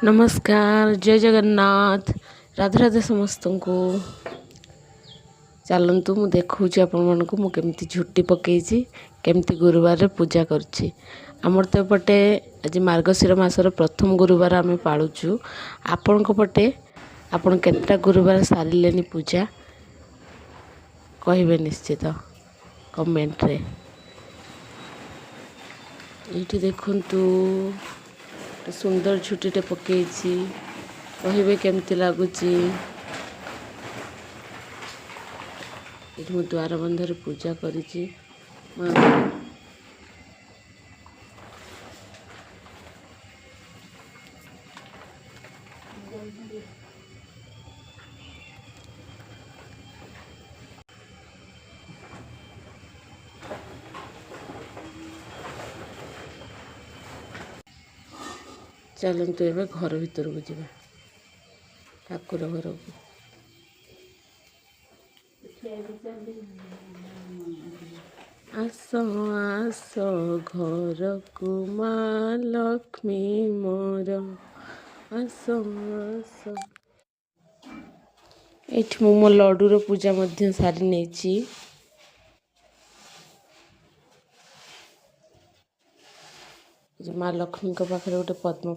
नमस्कार जय जगन्नाथ राधे राधे समस्त को चलतु मु देखा आपण को मुझे झुटी पकईची केमती गुरुवार पूजा करुच्ची आमर तो पटे आज मार्गशीर मासर प्रथम गुरुवार आम पालुचु आपण पटे आपण केतटा गुरुवार सारे पूजा कहे निश्चित कमेंट रे ये देखु सुंदर झुटीटे पकईची कहे केमती लगुच मु द्वार बंधर पूजा करी चलतु एवं घर भीतर को जा ठाकुर घर को आस आस घर को माँ लक्ष्मी मोर आस आस ये मो लड्डूर पूजा सारी नहीं माँ लक्ष्मी पाखे गोटे पद्म